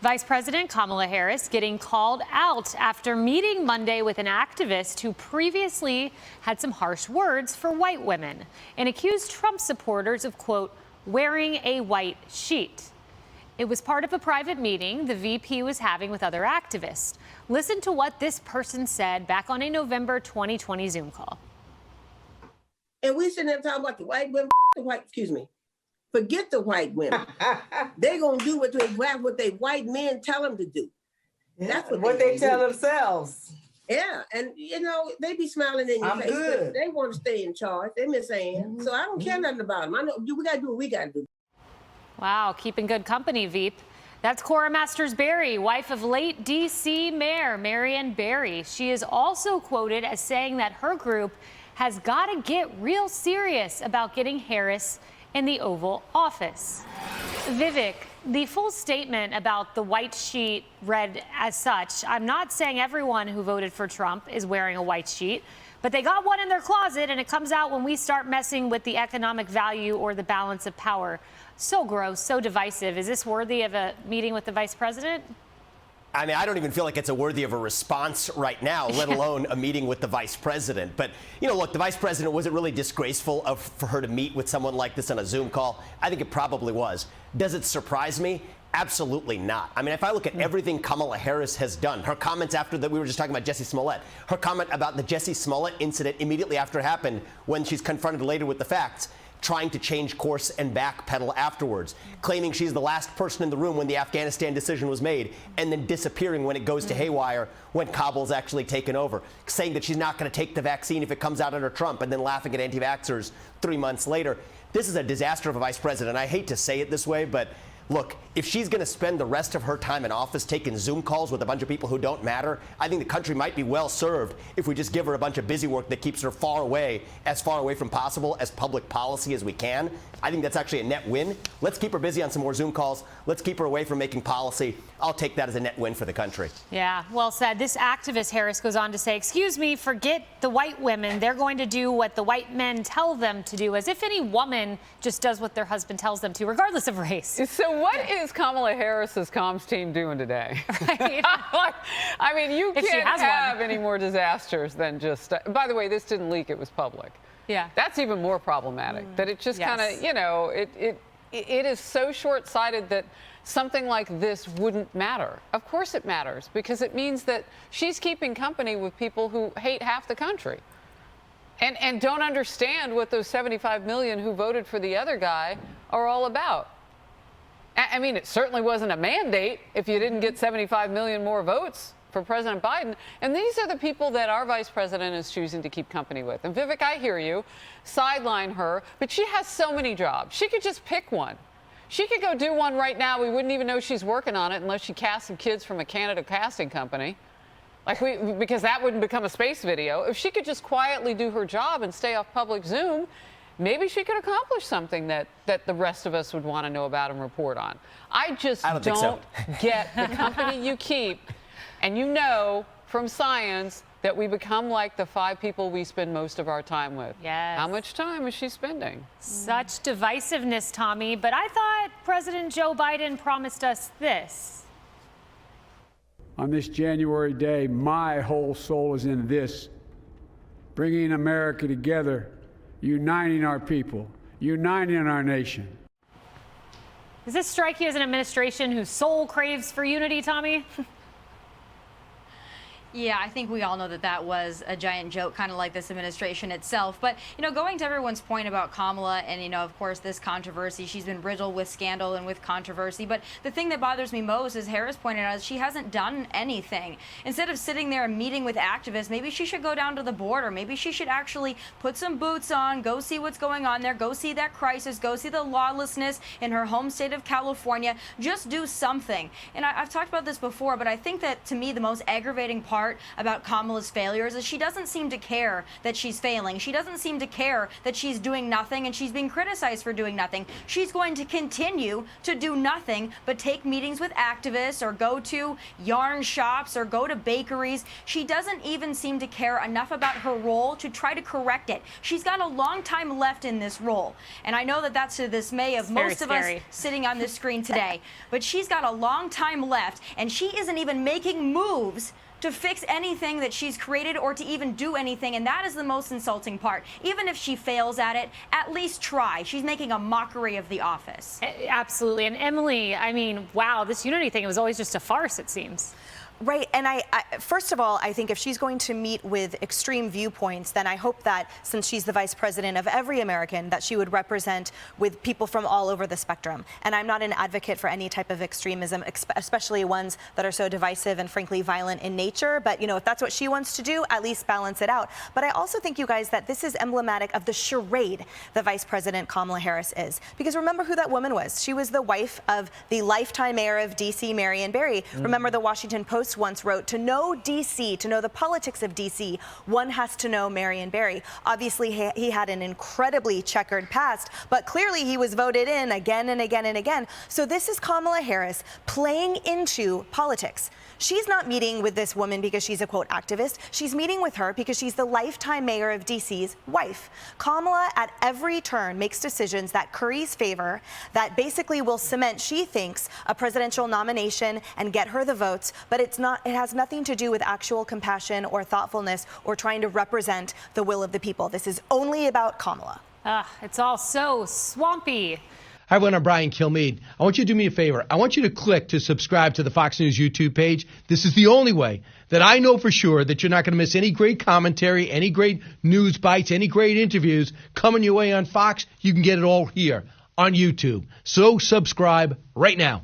Vice President Kamala Harris getting called out after meeting Monday with an activist who previously had some harsh words for white women and accused Trump supporters of, quote, wearing a white sheet. It was part of a private meeting the VP was having with other activists. Listen to what this person said back on a November 2020 Zoom call. And we sitting there talking about the white women, forget the white women. They're going to do what they white men tell them to do. Yeah, that's what they tell themselves. Yeah, and you know, they be smiling in your face. Good. They want to stay in charge. They miss Ann. So I don't care nothing about them. I know we got to do what we got to do. Wow, keeping good company, Veep. That's Cora Masters-Berry, wife of late D.C. Mayor Marion Barry. She is also quoted as saying that her group has got to get real serious about getting Harris in the Oval Office. Vivek, the full statement about the white sheet read as such. I'm not saying everyone who voted for Trump is wearing a white sheet, but they got one in their closet, and it comes out when we start messing with the economic value or the balance of power. So gross, so divisive. Is this worthy of a meeting with the vice president? I mean, I don't even feel like it's worthy of a response right now, let alone a meeting with the vice president. But, you know, look, the vice president, was it really disgraceful for her to meet with someone like this on a Zoom call? I think it probably was. Does it surprise me? Absolutely not. I mean, if I look at everything Kamala Harris has done, her comments after that, we were just talking about Jussie Smollett, her comment about the Jussie Smollett incident immediately after it happened, when she's confronted later with the facts, trying to change course and backpedal afterwards, claiming she's the last person in the room when the Afghanistan decision was made, and then disappearing when it goes to haywire when Kabul's actually taken over, saying that she's not going to take the vaccine if it comes out under Trump, and then laughing at anti-vaxxers 3 months later. This is a disaster of a vice president. I hate to say it this way, but look, if she's going to spend the rest of her time in office taking Zoom calls with a bunch of people who don't matter, I think the country might be well served if we just give her a bunch of busy work that keeps her far away from possible as public policy as we can. I think that's actually a net win. Let's keep her busy on some more Zoom calls. Let's keep her away from making policy. I'll take that as a net win for the country. Yeah, well said. This activist, Harris, goes on to say, excuse me, forget the white women. They're going to do what the white men tell them to do, as if any woman just does what their husband tells them to, regardless of race. So what is Kamala Harris's comms team doing today? Right. I mean, you can't have any more disasters than just, by the way, this didn't leak, it was public. Yeah. That's even more problematic, that it just kind of, you know, it is so short-sighted that something like this wouldn't matter. Of course it matters, because it means that she's keeping company with people who hate half the country and don't understand what those 75 million who voted for the other guy are all about. I mean, it certainly wasn't a mandate if you didn't get 75 million more votes for President Biden. And these are the people that our vice president is choosing to keep company with. And Vivek, I hear you, sideline her, but she has so many jobs. She could just pick one. She could go do one right now. We wouldn't even know she's working on it unless she cast some kids from a Canada casting company. Because that wouldn't become a space video. If she could just quietly do her job and stay off public Zoom, maybe she could accomplish something that the rest of us would want to know about and report on. I just don't get the company you keep. And you know from science that we become like the 5 people we spend most of our time with. Yes. How much time is she spending? Such divisiveness, Tommy. But I thought President Joe Biden promised us this. On this January day, my whole soul is in this, bringing America together, uniting our people, uniting our nation. Does this strike you as an administration whose soul craves for unity, Tommy? Yeah, I think we all know that that was a giant joke, kind of like this administration itself. But, you know, going to everyone's point about Kamala and, you know, of course, this controversy, she's been riddled with scandal and with controversy. But the thing that bothers me most, as Harris pointed out, is she hasn't done anything. Instead of sitting there and meeting with activists, maybe she should go down to the border. Maybe she should actually put some boots on, go see what's going on there, go see that crisis, go see the lawlessness in her home state of California. Just do something. And I've talked about this before, but I think that, to me, the most aggravating part part about Kamala's failures is she doesn't seem to care that she's failing. She doesn't seem to care that she's doing nothing and she's being criticized for doing nothing. She's going to continue to do nothing but take meetings with activists or go to yarn shops or go to bakeries. She doesn't even seem to care enough about her role to try to correct it. She's got a long time left in this role. And I know that that's to the dismay of most of us sitting on this screen today. But she's got a long time left, and she isn't even making moves to fix anything that she's created or to even do anything, and that is the most insulting part. Even if she fails at it, at least try. She's making a mockery of the office. Absolutely. And Emily, I mean, wow, this unity thing, it was always just a farce, it seems. Right. And I first of all, I think if she's going to meet with extreme viewpoints, then I hope that since she's the vice president of every American, that she would represent with people from all over the spectrum. And I'm not an advocate for any type of extremism, especially ones that are so divisive and frankly violent in nature. But, you know, if that's what she wants to do, at least balance it out. But I also think, you guys, that this is emblematic of the charade that Vice President Kamala Harris is. Because remember who that woman was. She was the wife of the lifetime mayor of D.C., Marion Barry. Remember, the Washington Post once wrote, to know D.C., to know the politics of D.C., one has to know Marion Barry. Obviously, he had an incredibly checkered past, but clearly he was voted in again and again and again. So this is Kamala Harris playing into politics. She's not meeting with this woman because she's a, quote, activist. She's meeting with her because she's the lifetime mayor of D.C.'s wife. Kamala, at every turn, makes decisions that curries favor, that basically will cement, she thinks, a presidential nomination and get her the votes, but it has nothing to do with actual compassion or thoughtfulness or trying to represent the will of the people. This is only about Kamala. It's all so swampy. Hi, everyone. I'm Brian Kilmeade. I want you to do me a favor. I want you to click to subscribe to the Fox News YouTube page. This is the only way that I know for sure that you're not going to miss any great commentary, any great news bites, any great interviews coming your way on Fox. You can get it all here on YouTube. So subscribe right now.